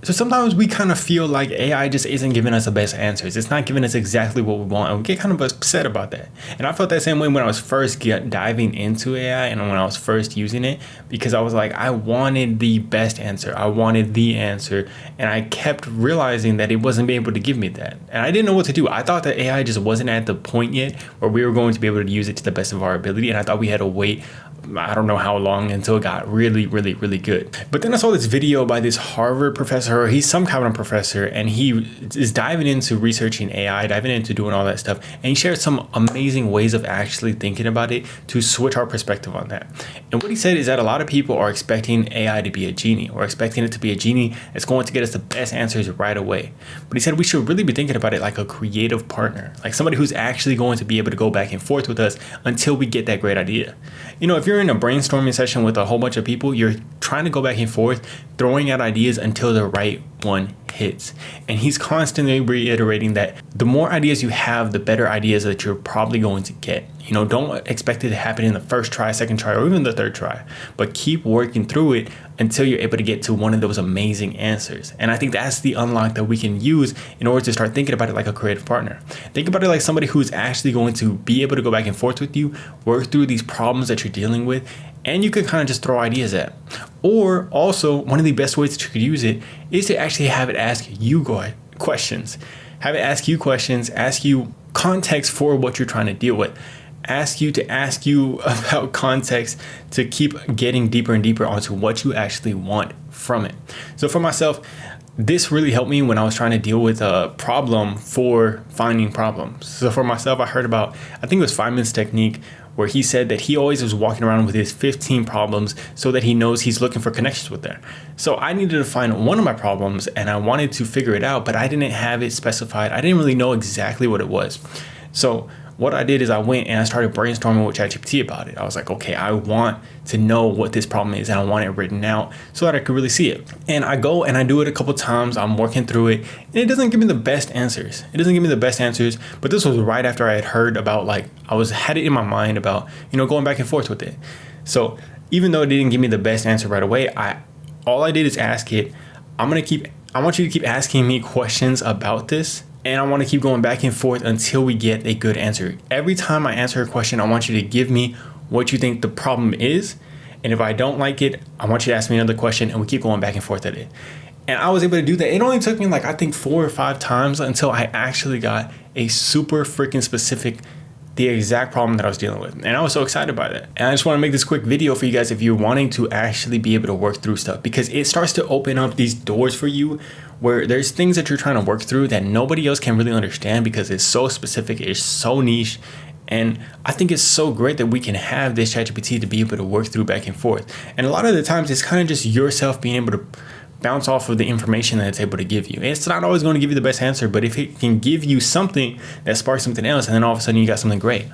So sometimes we kind of feel like AI just isn't giving us the best answers. It's not giving us exactly what we want, and we get kind of upset about that. And I felt that same way when I was first diving into AI and when I was first using it, because I was like, I wanted the best answer. I wanted the answer. And I kept realizing that it wasn't able to give me that. And I didn't know what to do. I thought that AI just wasn't at the point yet where we were going to be able to use it to the best of our ability. And I thought we had to wait, I don't know how long, until it got really, really, really good. But then I saw this video by this Harvard professor, or he's some kind of professor, and he is diving into researching AI, diving into doing all that stuff. And he shared some amazing ways of actually thinking about it to switch our perspective on that. And what he said is that a lot of people are expecting AI to be a genie, or expecting it to be a genie that's going to get us the best answers right away. But he said we should really be thinking about it like a creative partner, like somebody who's actually going to be able to go back and forth with us until we get that great idea. You know, if you're in a brainstorming session with a whole bunch of people, you're trying to go back and forth, throwing out ideas until the right one hits. And he's constantly reiterating that the more ideas you have, the better ideas that you're probably going to get. You know, don't expect it to happen in the first try, second try, or even the third try, but keep working through it until you're able to get to one of those amazing answers. And I think that's the unlock that we can use in order to start thinking about it like a creative partner. Think about it like somebody who's actually going to be able to go back and forth with you, work through these problems that you're dealing with, and you can kind of just throw ideas at. Or also, one of the best ways that you could use it is to actually have it ask you questions. Have it ask you questions, ask you context for what you're trying to deal with. Ask you about context to keep getting deeper and deeper onto what you actually want from it. So for myself, this really helped me when I was trying to deal with a problem for finding problems. So for myself, I heard about, I think it was Feynman's technique, where he said that he always was walking around with his 15 problems so that he knows he's looking for connections with them. So I needed to find one of my problems and I wanted to figure it out, but I didn't have it specified. I didn't really know exactly what it was. So what I did is I went and I started brainstorming with ChatGPT about it. I was like, okay, I want to know what this problem is and I want it written out so that I could really see it. And I go and I do it a couple times. I'm working through it and it doesn't give me the best answers. But this was right after I had heard about, like, had it in my mind about, you know, going back and forth with it. So even though it didn't give me the best answer right away, all I did is ask it, I want you to keep asking me questions about this. And I want to keep going back and forth until we get a good answer. Every time I answer a question, I want you to give me what you think the problem is. And if I don't like it, I want you to ask me another question and we keep going back and forth at it. And I was able to do that. It only took me I think 4 or 5 times until I actually got a super freaking specific, the exact problem that I was dealing with. And I was so excited by that. And I just want to make this quick video for you guys if you're wanting to actually be able to work through stuff, because it starts to open up these doors for you where there's things that you're trying to work through that nobody else can really understand because it's so specific, it's so niche. And I think it's so great that we can have this ChatGPT to be able to work through back and forth. And a lot of the times it's kind of just yourself being able to bounce off of the information that it's able to give you. It's not always going to give you the best answer, but if it can give you something that sparks something else, and then all of a sudden you got something great.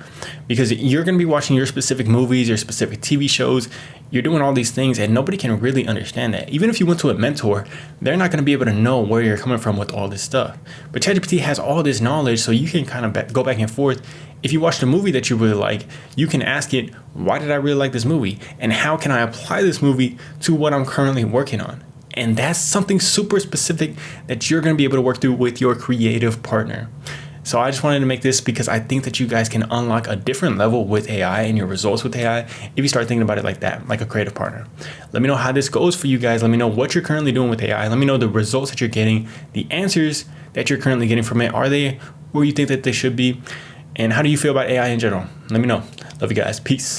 Because you're going to be watching your specific movies, your specific TV shows, you're doing all these things and nobody can really understand that. Even if you went to a mentor, they're not going to be able to know where you're coming from with all this stuff. But ChatGPT has all this knowledge, so you can kind of go back and forth. If you watched a movie that you really like, you can ask it, why did I really like this movie? And how can I apply this movie to what I'm currently working on? And that's something super specific that you're going to be able to work through with your creative partner. So I just wanted to make this because I think that you guys can unlock a different level with AI and your results with AI if you start thinking about it like that, like a creative partner. Let me know how this goes for you guys. Let me know what you're currently doing with AI. Let me know the results that you're getting, the answers that you're currently getting from it. Are they where you think that they should be? And how do you feel about AI in general? Let me know. Love you guys. Peace.